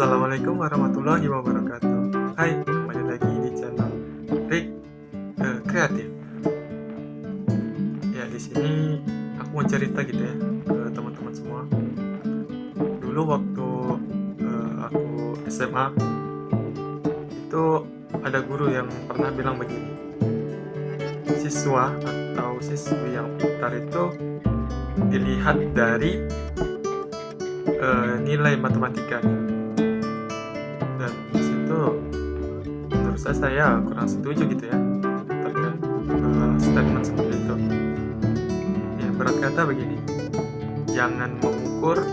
Assalamualaikum warahmatullahi wabarakatuh. Hai, kembali lagi di channel Rick Kreatif. Ya, di sini aku mau cerita gitu ya ke teman-teman semua. Dulu waktu aku SMA itu ada guru yang pernah bilang begini. Siswa atau siswi yang pintar itu dilihat dari nilai matematikanya. Dan disitu menurut saya kurang setuju gitu ya terkait statement seperti itu. Ya, berat kata begini, jangan mengukur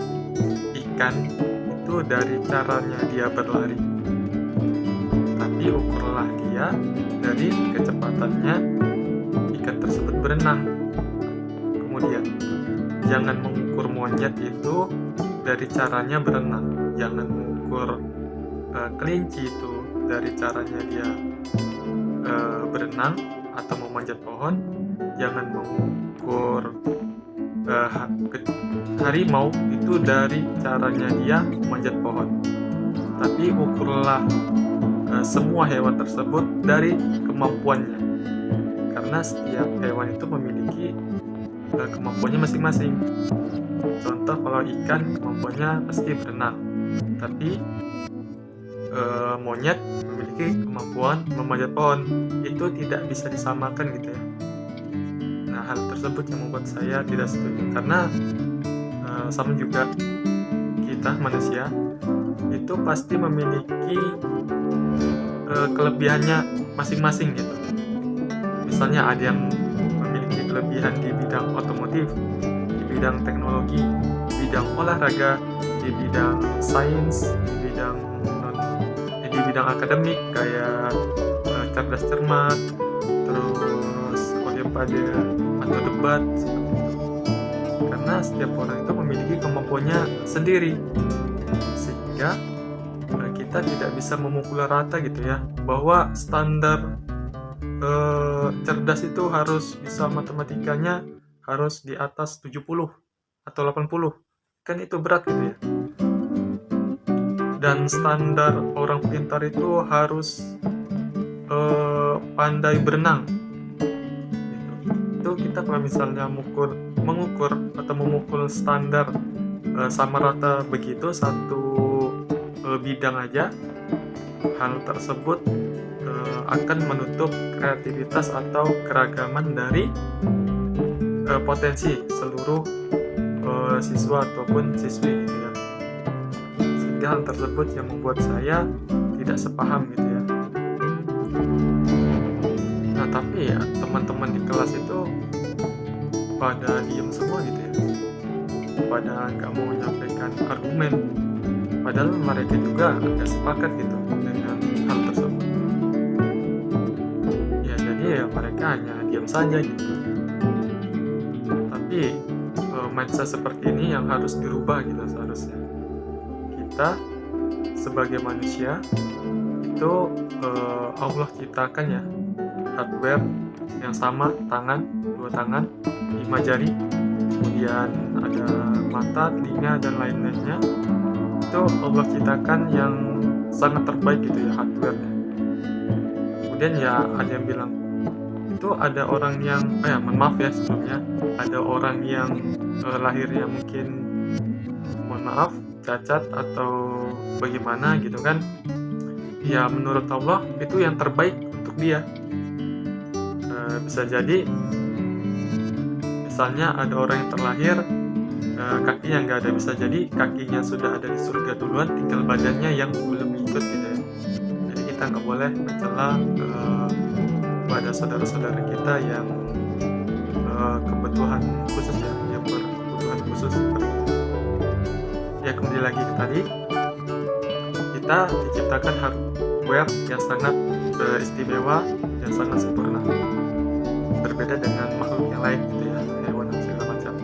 ikan itu dari caranya dia berlari, tapi ukurlah dia dari kecepatannya ikan tersebut berenang. Kemudian, jangan mengukur monyet itu dari caranya berenang, jangan mengukur kelinci itu dari caranya dia berenang atau memanjat pohon, jangan mengukur harimau itu dari caranya dia memanjat pohon, tapi ukurlah semua hewan tersebut dari kemampuannya, karena setiap hewan itu memiliki kemampuannya masing-masing. Contoh, kalau ikan kemampuannya pasti berenang, tapi monyet memiliki kemampuan memanjat pohon, itu tidak bisa disamakan gitu ya. Nah, hal tersebut yang membuat saya tidak setuju, karena sama juga kita manusia itu pasti memiliki kelebihannya masing-masing gitu. Misalnya ada yang memiliki kelebihan di bidang otomotif, di bidang teknologi, di bidang olahraga, di bidang sains, di bidang akademik kayak cerdas cermat, terus olimpiade atau debat seperti itu. Karena setiap orang itu memiliki kemampuannya sendiri, sehingga kita tidak bisa memukul rata gitu ya, bahwa standar cerdas itu harus bisa matematikanya harus di atas 70 atau 80. Kan itu berat gitu ya. Dan standar orang pintar itu harus pandai berenang gitu. Itu kita kalau misalnya mengukur atau memukul standar sama rata begitu satu bidang aja, hal tersebut akan menutup kreativitas atau keragaman dari potensi seluruh siswa ataupun siswi gitu ya. Sehingga hal tersebut yang membuat saya tidak sepaham gitu ya. Nah, tapi ya teman-teman di kelas itu pada diem semua gitu ya, pada nggak mau menyampaikan argumen, padahal mereka juga nggak sepakat gitu dengan hal tersebut. Ya, jadi ya mereka hanya diam saja gitu. Tapi mindset seperti ini yang harus dirubah gitu seharusnya. Kita sebagai manusia itu Allah ciptakan ya hardware yang sama, dua tangan, 5 jari, kemudian ada mata, telinga, dan lain-lainnya. Itu Allah ciptakan yang sangat terbaik gitu ya hardware-nya. Kemudian ya ada yang bilang itu ada orang yang maaf ya sebelumnya, ada orang yang lahirnya mungkin, mohon maaf, cacat atau bagaimana gitu kan. Ya menurut Allah itu yang terbaik untuk dia. Bisa jadi misalnya ada orang yang terlahir kakinya nggak ada, bisa jadi kakinya sudah ada di surga duluan, tinggal badannya yang belum ikut gitu ya. Jadi kita nggak boleh mencela pada saudara-saudara kita yang kebutuhan khusus ya, yang berkebutuhan khusus seperti itu. Ya, kembali lagi ke tadi, kita diciptakan hardware yang sangat istimewa, yang sangat sempurna, berbeda dengan makhluk yang lain gitu ya, hewan dan segala macam.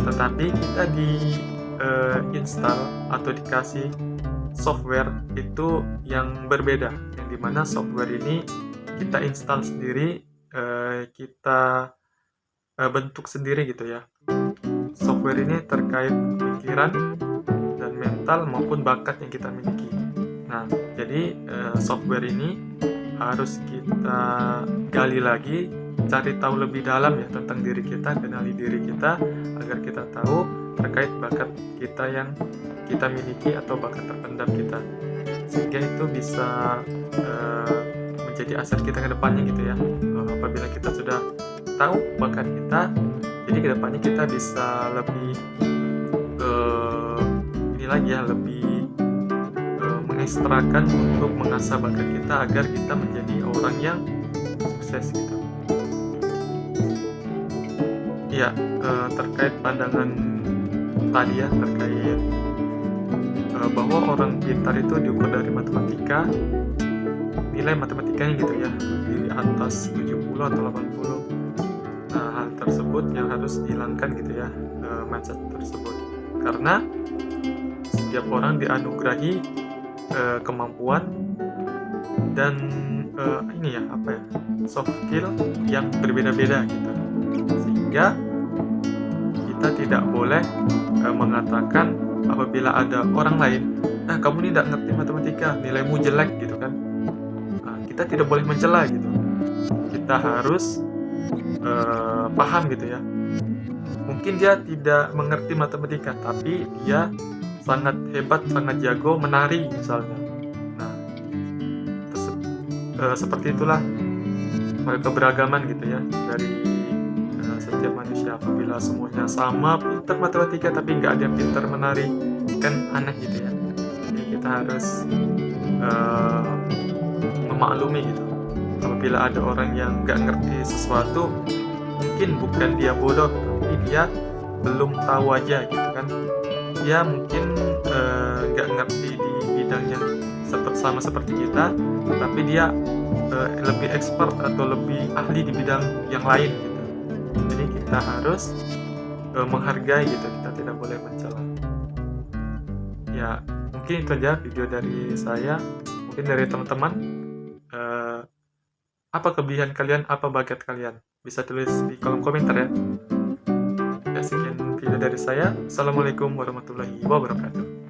Tetapi kita install atau dikasih software itu yang berbeda, yang dimana software ini kita install sendiri, kita bentuk sendiri gitu ya. Software ini terkait pikiran dan mental maupun bakat yang kita miliki. Nah, jadi software ini harus kita gali lagi, cari tahu lebih dalam ya tentang diri kita, kenali diri kita agar kita tahu terkait bakat kita yang kita miliki atau bakat terpendam kita, sehingga itu bisa menjadi aset kita ke depannya gitu ya. Apabila kita sudah tahu bakat kita, jadi ke depannya kita bisa lebih ini lagi ya, lebih mengekstrakan untuk mengasah bakat kita agar kita menjadi orang yang sukses gitu. Ya, terkait pandangan tadi ya, terkait bahwa orang pintar itu diukur dari matematika, nilai matematikanya gitu ya, di atas 70 atau 80. Nah, hal tersebut yang harus dihilangkan gitu ya, mindset tersebut. Karena setiap orang dianugerahi kemampuan dan ini ya, apa ya, soft skill yang berbeda-beda gitu. Sehingga kita tidak boleh mengatakan apabila ada orang lain, kamu ini tidak ngerti matematika, nilaimu jelek gitu kan. Kita tidak boleh mencela gitu. Kita harus paham gitu ya. Mungkin dia tidak mengerti matematika, tapi dia sangat hebat, sangat jago menari misalnya. Nah, seperti itulah keberagaman gitu ya dari setiap manusia. Apabila semuanya sama pintar matematika tapi nggak ada yang pintar menari, kan aneh gitu ya. Jadi kita harus memaklumi gitu. Apabila ada orang yang nggak ngerti sesuatu, mungkin bukan dia bodoh, tapi dia belum tahu aja gitu kan. Dia mungkin nggak ngerti di bidang yang sama seperti kita, tapi dia lebih expert atau lebih ahli di bidang yang lain gitu. Jadi kita harus menghargai gitu, kita tidak boleh mencela. Ya, mungkin itu aja video dari saya. Mungkin dari teman-teman, apa kelebihan kalian, apa bakat kalian? Bisa tulis di kolom komentar ya. Ya, sekian video dari saya. Assalamualaikum warahmatullahi wabarakatuh.